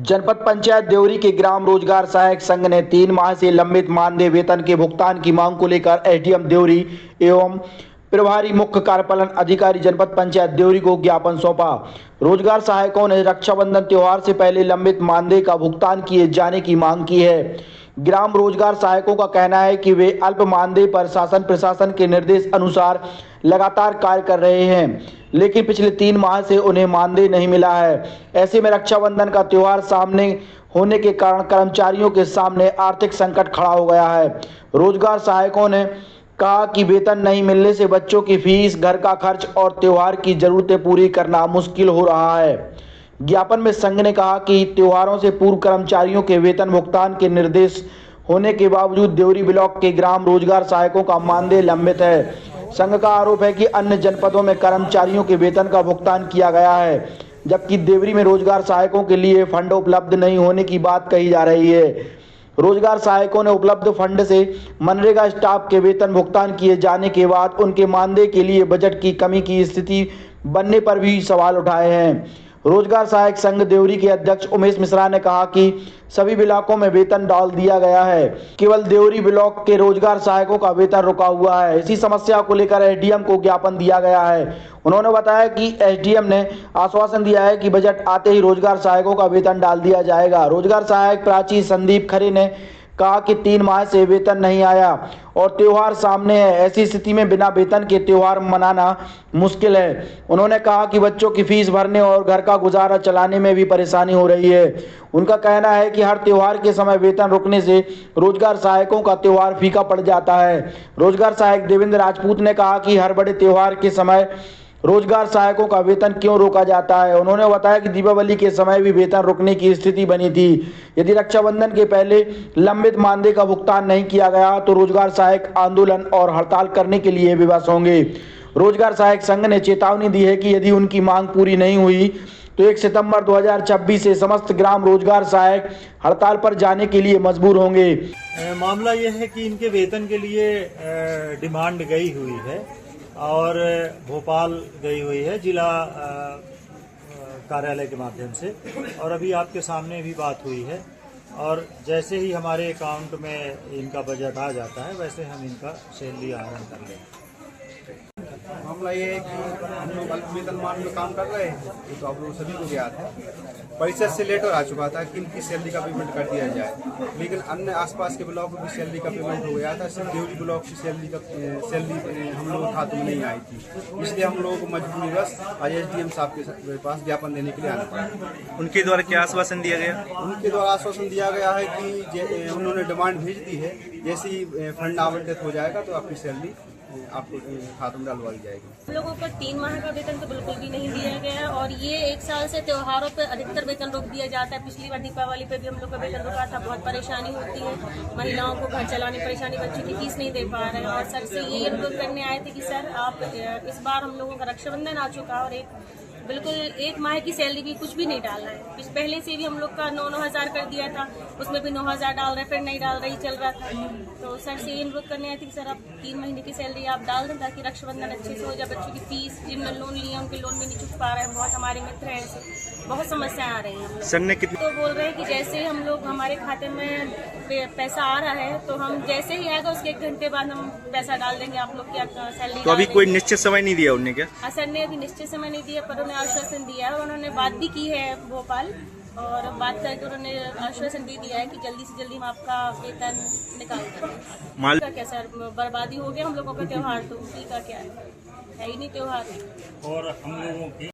जनपद पंचायत देवरी के ग्राम रोजगार सहायक संघ ने 3 माह से लंबित मानदेय वेतन के भुगतान की मांग को लेकर एसडीएम देवरी एवं प्रभारी मुख्य कार्यपालन अधिकारी जनपद पंचायत देवरी को ज्ञापन सौंपा। रोजगार सहायकों ने रक्षाबंधन त्योहार से पहले लंबित मानदेय का भुगतान किए जाने की मांग की है। ग्राम रोजगार सहायकों का कहना है कि वे अल्प मानदेय पर शासन प्रशासन के निर्देश अनुसार लगातार कार्य कर रहे हैं, लेकिन पिछले 3 माह से उन्हें मानदेय नहीं मिला है। ऐसे में रक्षाबंधन का त्योहार सामने होने के कारण कर्मचारियों के सामने आर्थिक संकट खड़ा हो गया है। रोजगार सहायकों ने कहा कि वेतन नहीं मिलने से बच्चों की फीस, घर का खर्च और त्योहार की जरूरतें पूरी करना मुश्किल हो रहा है। ज्ञापन में संघ ने कहा कि त्योहारों से पूर्व कर्मचारियों के वेतन भुगतान के निर्देश होने के बावजूद देवरी ब्लॉक के ग्राम रोजगार सहायकों का मानदेय लंबित है। संघ का आरोप है कि अन्य जनपदों में कर्मचारियों के वेतन का भुगतान किया गया है, जबकि देवरी में रोजगार सहायकों के लिए फंड उपलब्ध नहीं होने की बात कही जा रही है। रोजगार सहायकों ने उपलब्ध फंड से मनरेगा स्टाफ के वेतन भुगतान किए जाने के बाद उनके मानदेय के लिए बजट की कमी की स्थिति बनने पर भी सवाल उठाए हैं। रोजगार सहायक संघ देवरी के अध्यक्ष उमेश मिश्रा ने कहा कि सभी ब्लॉकों में वेतन डाल दिया गया है, केवल देवरी ब्लॉक के रोजगार सहायकों का वेतन रुका हुआ है। इसी समस्या को लेकर एसडीएम को ज्ञापन दिया गया है। उन्होंने बताया कि एसडीएम ने आश्वासन दिया है कि बजट आते ही रोजगार सहायकों का वेतन डाल दिया जाएगा। रोजगार सहायक प्राची संदीप खरे ने कहा कि 3 माह से वेतन नहीं आया और त्योहार सामने है। ऐसी स्थिति में बिना वेतन के त्योहार मनाना मुश्किल है। उन्होंने कहा कि बच्चों की फीस भरने और घर का गुजारा चलाने में भी परेशानी हो रही है। उनका कहना है कि हर त्योहार के समय वेतन रुकने से रोजगार सहायकों का त्योहार फीका पड़ जाता है। रोजगार सहायक देवेंद्र राजपूत ने कहा कि हर बड़े त्योहार के समय रोजगार सहायकों का वेतन क्यों रोका जाता है। उन्होंने बताया कि दीपावली के समय भी वेतन रुकने की स्थिति बनी थी। यदि रक्षाबंधन के पहले लंबित मानदेय का भुगतान नहीं किया गया तो रोजगार सहायक आंदोलन और हड़ताल करने के लिए विवश होंगे। रोजगार सहायक संघ ने चेतावनी दी है कि यदि उनकी मांग पूरी नहीं हुई तो 1 सितंबर 2026 से समस्त ग्राम रोजगार सहायक हड़ताल पर जाने के लिए मजबूर होंगे। मामला यह है कि इनके वेतन के लिए डिमांड गई हुई है और भोपाल गई हुई है जिला कार्यालय के माध्यम से, और अभी आपके सामने भी बात हुई है। और जैसे ही हमारे अकाउंट में इनका बजट आ जाता है वैसे हम इनका सैलरी आहरण कर लेंगे। मामला ये है कि हम लोग अल्प वेतन मान में काम कर रहे हैं, ये तो आप लोग सभी को ज्ञात है। परिषद से लेटर आ चुका था कि इनकी सैलरी का पेमेंट कर दिया जाए, लेकिन अन्य आसपास के ब्लॉक की सैलरी का पेमेंट हो गया था। सिर्फ देवरी ब्लॉक की सैलरी हम लोगों के खाते में नहीं आई थी, इसलिए हम लोगों को मजबूरीवश आज एसडीएम साहब के पास ज्ञापन देने के लिए आना पड़ा। उनके द्वारा क्या आश्वासन दिया गया? उनके द्वारा आश्वासन दिया गया है कि उन्होंने डिमांड भेज दी है, जैसे ही फंड आवंटित हो जाएगा तो आपकी सैलरी आपको खाते में डलवाई जाएगी। हम लोगों को 3 माह का वेतन तो बिल्कुल भी नहीं दिया गया और ये 1 साल से त्योहारों पे अधिकतर वेतन रोक दिया जाता है। पिछली बार दीपावली पे भी हम लोग का वेतन रुका था। बहुत परेशानी होती है, महिलाओं को घर चलाने परेशानी, बच्चों की फीस नहीं दे पा रहे हैं। और सर से ये अनुरोध करने आए थे कि सर आप इस बार हम लोगों का रक्षाबंधन आ चुका और बिल्कुल 1 माह की सैलरी भी कुछ भी नहीं डाल रहा है। पहले से भी हम लोग का 9-9 हज़ार कर दिया था, उसमें भी 9 हज़ार डाल रहे, फिर नहीं डाल रही, चल रहा था। तो सर से ये अनुरोध करने आए थे कि सर आप 3 महीने की सैलरी आप डाल दें ताकि रक्षाबंधन अच्छे से हो जाए। बच्चों की फीस, जिनने लोन लिए उनके लोन भी नहीं चुक पा रहे हैं। बहुत हमारे मित्र हैं, ऐसे बहुत समस्याएं आ रही हैं। सर ने कितने तो बोल रहे हैं कि जैसे हम लोग हमारे खाते में पैसा आ रहा है तो हम जैसे ही आएगा उसके 1 घंटे बाद हम पैसा डाल देंगे आप लोग की सैलरी। तो अभी कोई निश्चित समय नहीं दिया उन्होंने क्या? हाँ, सर ने अभी निश्चित समय नहीं दिया, पर उन्होंने आश्वासन दिया है। उन्होंने बात भी की है भोपाल और बात करके उन्होंने आश्वासन भी दिया है कि जल्दी से जल्दी हम आपका वेतन निकाल देंगे। का क्या सर, बर्बादी हो गया हम लोगों का त्योहार, तो उसी का क्या है ही नहीं त्योहार। और हम लोगों की